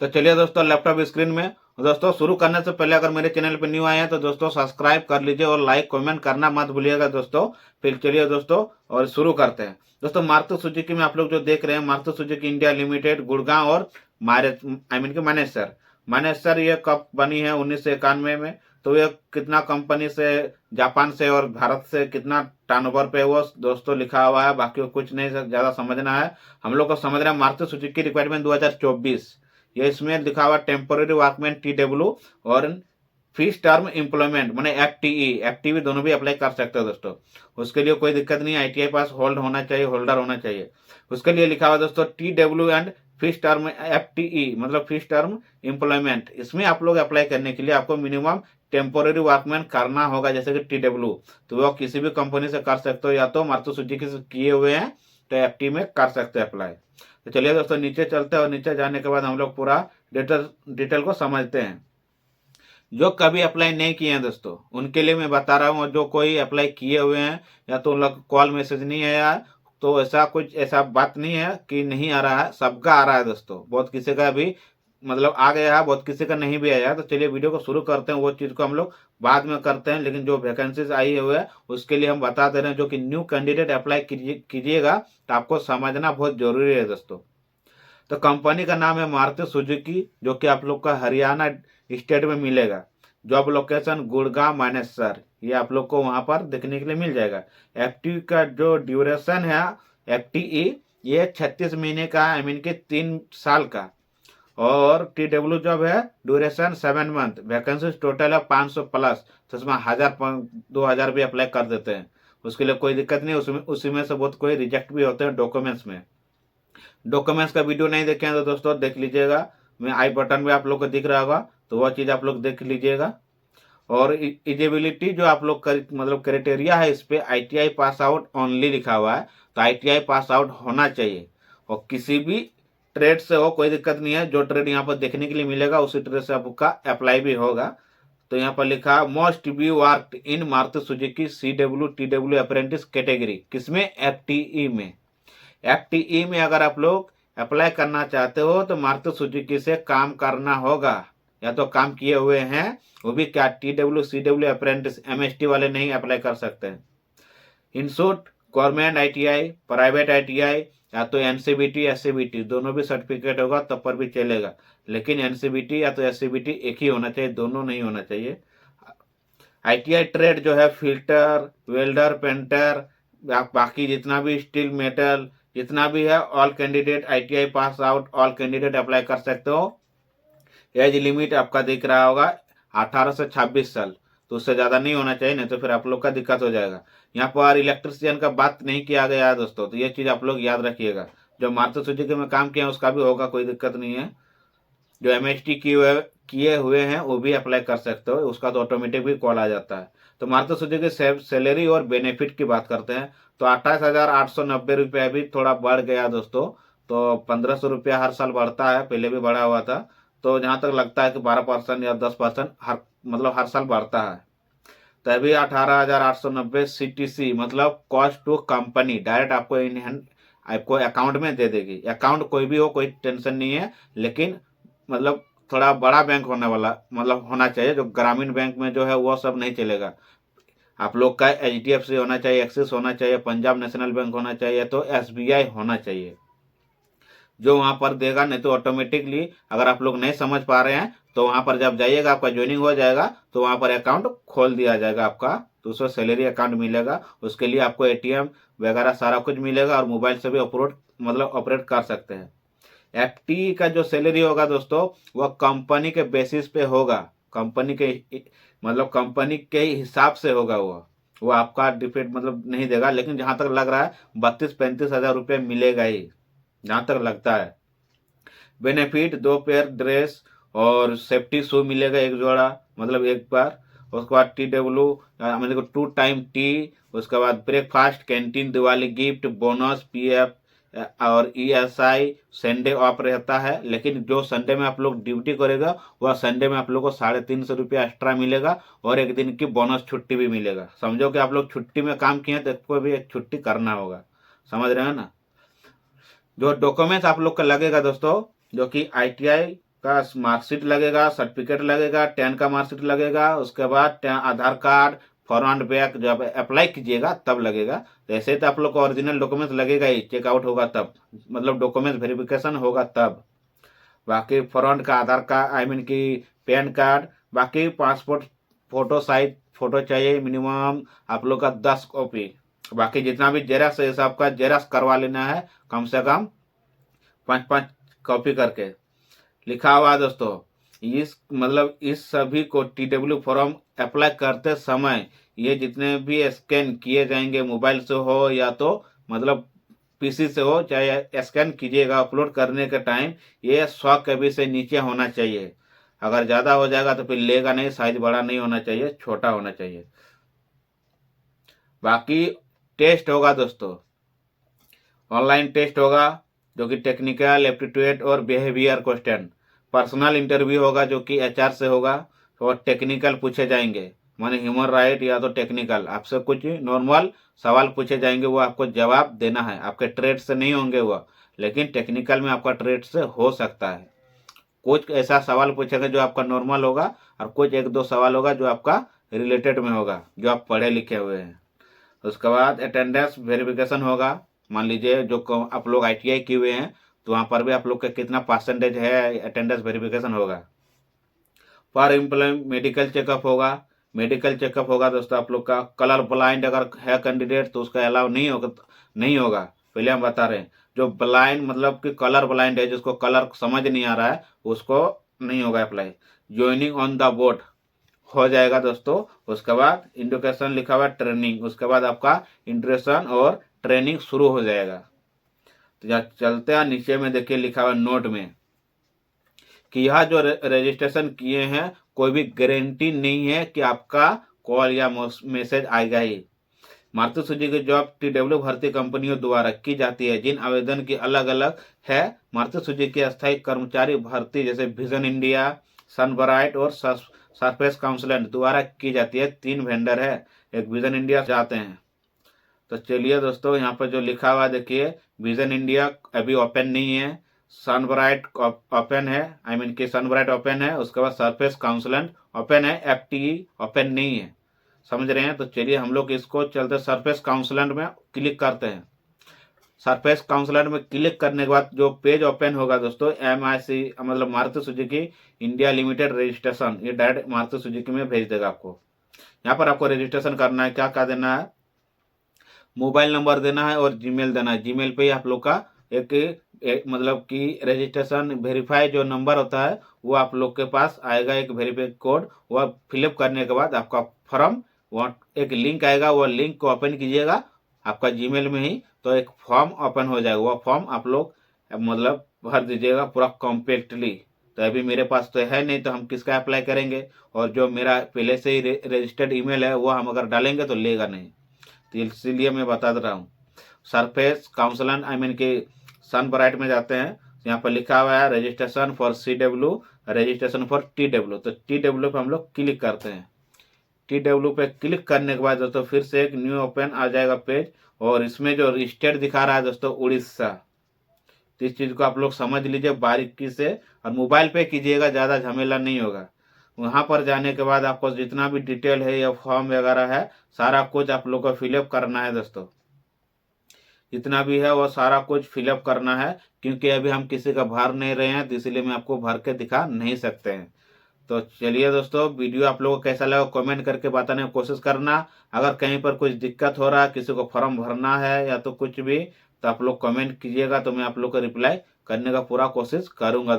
तो चलिए दोस्तों, लैपटॉप स्क्रीन में दोस्तों शुरू करने से पहले अगर मेरे चैनल पर न्यू आए हैं तो दोस्तों सब्सक्राइब कर लीजिए और लाइक कमेंट करना मत भूलिएगा दोस्तों। फिर चलिए दोस्तों और शुरू करते हैं। दोस्तों मारुति सुजुकी में आप लोग जो देख रहे हैं, Maruti Suzuki India limited Gurgaon और मानेसर। मानेसर ये कब बनी है 1991 में। तो ये कितना कंपनी से, जापान से और भारत से कितना टर्नओवर पे वो दोस्तों लिखा हुआ है, बाकी कुछ नहीं ज्यादा समझना है। हम लोग को समझना है मारुति सुजुकी रिक्वायरमेंट 2024। ये इसमें लिखा हुआ टेम्पोररी वर्कमैन TW और फिक्स टर्म एम्प्लॉयमेंट मैंने FTE दोनों भी अप्लाई कर सकते हो दोस्तों। उसके लिए कोई दिक्कत नहीं, ITI पास होल्ड होना चाहिए, होल्डर होना चाहिए। उसके लिए लिखा हुआ दोस्तों TW and fix term FTE मतलब फिक्स टर्म एम्प्लॉयमेंट। इसमें आप लोग अप्लाई करने के लिए आपको मिनिमम टेम्पोररी वर्कमैन करना होगा, जैसे कि TW। तो वो किसी भी कंपनी से कर सकते हो, या तो मारुति सुजुकी से किए हुए हैं तो FTE में कर सकते हैं अप्लाई। तो चलिए दोस्तों नीचे चलते हैं और नीचे जाने के बाद हम लोग पूरा डिटेल को समझते हैं। जो कभी अप्लाई नहीं किए हैं दोस्तों उनके लिए मैं बता रहा हूँ, जो कोई अप्लाई किए हुए हैं या तो उन लोग कॉल मैसेज नहीं आया, तो ऐसा बात नहीं है कि नहीं आ रहा है, सबका आ रहा है दोस्तों। बहुत किसी का भी मतलब आ गया है, बहुत किसी का नहीं भी आया है। तो चलिए वीडियो को शुरू करते हैं, वो चीज़ को हम लोग बाद में करते हैं। लेकिन जो वैकेंसीज आई हुई है उसके लिए हम बता दे रहे हैं, जो कि न्यू कैंडिडेट अप्लाई कीजिएगा तो आपको समझना बहुत जरूरी है दोस्तों। तो कंपनी का नाम है मारुति सुजुकी, जो कि आप लोग का हरियाणा स्टेट में मिलेगा। जॉब लोकेशन गुड़गांव मानेसर, ये आप लोग को वहां पर देखने के लिए मिल जाएगा। FTE का जो ड्यूरेशन है, FTE ये 36 महीने का, आई मीन के 3 साल का। और TW जॉब है ड्यूरेशन 7 मंथ। वैकेंसी टोटल है 500 प्लस, तो उसमें 1000 भी अप्लाई कर देते हैं। उसके लिए कोई दिक्कत नहीं, उसमें उसी में से बहुत कोई रिजेक्ट भी होते हैं डॉक्यूमेंट्स में। डॉक्यूमेंट्स का वीडियो नहीं देखे हैं तो दोस्तों देख लीजिएगा, मैं आई बटन में आप लोग को दिख रहा होगा, तो वह चीज़ आप लोग देख लीजिएगा। और एलिजिबिलिटी जो आप लोग का मतलब क्राइटेरिया है, इस पे ITI पास आउट ओनली लिखा हुआ है, तो ITI पास आउट होना चाहिए। और किसी भी ट्रेड से हो कोई दिक्कत नहीं है, जो ट्रेड यहाँ पर देखने के लिए मिलेगा उसी ट्रेड से आपका अप्लाई भी होगा। तो यहाँ पर लिखा most be worked in Maruti Suzuki CW TW apprentice category, किसमें? FTE में। FTE में अगर आप लोग अप्लाई करना चाहते हो तो मारुति सुजुकी से काम करना होगा, या तो काम किए हुए हैं, वो भी क्या TW CW अप्रेंटिस, MST वाले नहीं अप्लाई कर सकते हैं। In short government ITI, private ITI, या तो NCBT SCBT दोनों भी सर्टिफिकेट होगा तब पर भी चलेगा। लेकिन NCBT या तो SCBT एक ही होना चाहिए, दोनों नहीं होना चाहिए। ITI ट्रेड जो है फिल्टर, वेल्डर, पेंटर, बाकी जितना भी स्टील मेटल जितना भी है, all candidate ITI pass out, all candidate apply कर सकते हो। एज लिमिट आपका दिख रहा होगा 18 से 26 साल, तो उससे ज़्यादा नहीं होना चाहिए, नहीं तो फिर आप लोग का दिक्कत हो जाएगा। यहाँ पर इलेक्ट्रिशियन का बात नहीं किया गया है दोस्तों, तो ये चीज़ आप लोग याद रखिएगा। जो मारुति सुजुकी में काम किया उसका भी होगा, कोई दिक्कत नहीं है। जो MST किए हुए हैं वो भी अप्लाई कर सकते हो, उसका तो ऑटोमेटिक भी कॉल आ जाता है। तो मारुति सुजुकी सैलरी और बेनिफिट की बात करते हैं, तो 28,890 रुपया भी थोड़ा बढ़ गया दोस्तों। तो 1500 रुपया हर साल बढ़ता है, पहले भी बढ़ा हुआ था। तो जहाँ तक लगता है कि 12% या 10% हर साल बढ़ता है। तभी 18,890 CTC मतलब कॉस्ट टू कंपनी डायरेक्ट आपको इन हैंड आपको अकाउंट में दे देगी। अकाउंट कोई भी हो कोई टेंशन नहीं है, लेकिन मतलब थोड़ा बड़ा बैंक होने वाला मतलब होना चाहिए। जो ग्रामीण बैंक में जो है वो सब नहीं चलेगा। आप लोग का HDFC होना चाहिए, एक्सिस होना चाहिए, पंजाब नेशनल बैंक होना चाहिए, तो SBI होना चाहिए, जो वहां पर देगा। नहीं तो ऑटोमेटिकली अगर आप लोग नहीं समझ पा रहे हैं तो वहां पर जब जाइएगा, आपका ज्वाइनिंग हो जाएगा तो वहां पर अकाउंट खोल दिया जाएगा आपका, तो उसमें सैलरी अकाउंट मिलेगा। उसके लिए आपको ATM वगैरह सारा कुछ मिलेगा और मोबाइल से भी ऑपरेट कर सकते हैं। FTE का जो सैलरी होगा दोस्तों वह कंपनी के बेसिस पे होगा, कंपनी के कंपनी के हिसाब से होगा। वो आपका डिफेक्ट मतलब नहीं देगा, लेकिन जहां तक लग रहा है 32-35 हजार रुपये मिलेगा ही, जहां तक लगता है। बेनिफिट 2 पेयर ड्रेस और सेफ्टी शू मिलेगा, एक जोड़ा मतलब एक बार। उसके बाद TW मतलब 2 टाइम टी, उसके बाद breakfast, canteen, Diwali gift, bonus, PF और ESI। संडे ऑफ रहता है, लेकिन जो संडे में आप लोग ड्यूटी करेगा वह संडे में आप लोग को 350 रुपया एक्स्ट्रा मिलेगा और एक दिन की बोनस छुट्टी भी मिलेगा। समझो कि आप लोग छुट्टी में काम किए तो आपको भी एक छुट्टी करना होगा, समझ रहे हो ना। जो डॉक्यूमेंट्स आप लोग का लगेगा दोस्तों, जो कि ITI का मार्कशीट लगेगा, सर्टिफिकेट लगेगा, 10 का मार्कशीट लगेगा, उसके बाद आधार कार्ड फ्रंट बैक जब अप्लाई कीजिएगा तब लगेगा। तो ऐसे तो आप लोग को ओरिजिनल डॉक्यूमेंट्स लगेगा ही, चेकआउट होगा तब, मतलब डॉक्यूमेंट्स वेरिफिकेशन होगा तब। बाकी फ्रंट का आधार कार्ड आई मीन की पैन कार्ड, बाकी पासपोर्ट फोटो साइज फोटो चाहिए मिनिमम आप लोग का 10 कॉपी। बाकी जितना भी जेरॉक्स है सबका जेरॉक्स करवा लेना है, कम से कम 5-5 कॉपी करके। लिखा हुआ है दोस्तों, इस मतलब इस सभी को TW फॉर्म अप्लाई करते समय ये जितने भी स्कैन किए जाएंगे, मोबाइल से हो या तो मतलब PC से हो, चाहे स्कैन कीजिएगा अपलोड करने के टाइम ये 100 KB से नीचे होना चाहिए। अगर ज़्यादा हो जाएगा तो फिर लेगा नहीं, साइज बड़ा नहीं होना चाहिए, छोटा होना चाहिए। बाकी टेस्ट होगा दोस्तों, ऑनलाइन टेस्ट होगा जो कि टेक्निकल एप्टीट्यूड और बिहेवियर क्वेश्चन। पर्सनल इंटरव्यू होगा जो कि HR से होगा, और टेक्निकल पूछे जाएंगे माने ह्यूमन राइट या तो टेक्निकल, आपसे कुछ नॉर्मल सवाल पूछे जाएंगे, वो आपको जवाब देना है। आपके ट्रेड से नहीं होंगे वो, लेकिन टेक्निकल में आपका ट्रेड से हो सकता है। कुछ ऐसा सवाल पूछेगा जो आपका नॉर्मल होगा, और कुछ 1-2 सवाल होगा जो आपका रिलेटेड में होगा, जो आप पढ़े लिखे हुए हैं। उसके बाद अटेंडेंस वेरिफिकेशन होगा। मान लीजिए जो आप लोग ITI किए हुए हैं तो वहाँ पर भी आप लोग का कितना परसेंटेज है, अटेंडेंस वेरिफिकेशन होगा। पर एम्प्लॉय मेडिकल चेकअप होगा। मेडिकल चेकअप होगा दोस्तों आप लोग का। कलर ब्लाइंड अगर है कैंडिडेट तो उसका अलाउ नहीं होगा, पहले हम बता रहे हैं। जो ब्लाइंड मतलब कि कलर ब्लाइंड है, जिसको कलर समझ नहीं आ रहा है, उसको नहीं होगा apply. Joining on the board हो जाएगा दोस्तों। उसके बाद इंडिकेशन लिखा हुआ ट्रेनिंग, उसके बाद आपका इंट्रेशन और ट्रेनिंग शुरू हो जाएगा। तो यहाँ चलते हैं, नीचे में देखिए लिखा हुआ नोट में कि यह जो रजिस्ट्रेशन किए हैं कोई भी गारंटी नहीं है कि आपका कॉल या मैसेज आएगा ही। मारुति सुजुकी जॉब TW भर्ती कंपनियों द्वारा की जाती है, जिन आवेदन की अलग अलग है। मारुति सुजुकी अस्थायी कर्मचारी भर्ती जैसे विजन इंडिया, सनब्राइट और सरफेस काउंसलेंट द्वारा की जाती है। 3 वेंडर है, एक विजन इंडिया जाते हैं। तो चलिए दोस्तों, यहाँ पर जो लिखा हुआ देखिए, विजन इंडिया अभी ओपन नहीं है, सनब्राइट ओपन है, आई मीन कि सनब्राइट ओपन है। उसके बाद सरफेस काउंसलेंट ओपन है, FTE ओपन नहीं है। समझ रहे हैं? तो चलिए हम लोग इसको चलते सरफेस काउंसलेंट में क्लिक करते हैं। सरफेस काउंसलेंट में क्लिक करने के बाद जो पेज ओपन होगा दोस्तों, MIC मतलब Maruti Suzuki India limited registration, ये डायरेक्ट मारुति सुजुकी में भेज देगा आपको। यहाँ पर आपको रजिस्ट्रेशन करना है, क्या क्या देना है, मोबाइल नंबर देना है और जीमेल देना है। जीमेल पे ही आप लोग का एक मतलब कि रजिस्ट्रेशन वेरीफाई जो नंबर होता है वो आप लोग के पास आएगा, एक वेरीफाई कोड। वह फिलअप करने के बाद आपका फॉर्म, वहाँ एक लिंक आएगा, वो लिंक को ओपन कीजिएगा आपका जीमेल में ही, तो एक फॉर्म ओपन हो जाएगा। वह फॉर्म आप लोग मतलब भर दीजिएगा पूरा कॉम्पैक्टली। तो अभी मेरे पास तो है नहीं, तो हम किसका अप्लाई करेंगे, और जो मेरा पहले से ही रजिस्टर्ड ईमेल है वो हम अगर डालेंगे तो लेगा नहीं, तो इसीलिए मैं बता दे रहा हूँ। सरफेस काउंसलेंट आई मीन कि सनब्राइट में जाते हैं, यहाँ पर लिखा हुआ है registration for CW, registration for TW। तो TW पे हम लोग क्लिक करते हैं। TW पे क्लिक करने के बाद दोस्तों फिर से एक न्यू ओपन आ जाएगा पेज, और इसमें जो स्टेट दिखा रहा है दोस्तों उड़ीसा। तो इस चीज़ को आप लोग समझ लीजिए बारीकी से, और मोबाइल पे कीजिएगा, ज़्यादा झमेला नहीं होगा। वहाँ पर जाने के बाद आपको जितना भी डिटेल है या फॉर्म वगैरह है, सारा कुछ आप लोग को फिलअप करना है दोस्तों। जितना भी है वो सारा कुछ फिलअप करना है, क्योंकि अभी हम किसी का भर नहीं रहे हैं, तो इसलिए मैं आपको भर के दिखा नहीं सकते हैं। तो चलिए दोस्तों, वीडियो आप लोगों को कैसा लगा कमेंट करके बताने की कोशिश करना। अगर कहीं पर कुछ दिक्कत हो रहा है, किसी को फॉर्म भरना है या तो कुछ भी, तो आप लोग कमेंट कीजिएगा, तो मैं आप लोग को रिप्लाई करने का पूरा कोशिश करूंगा।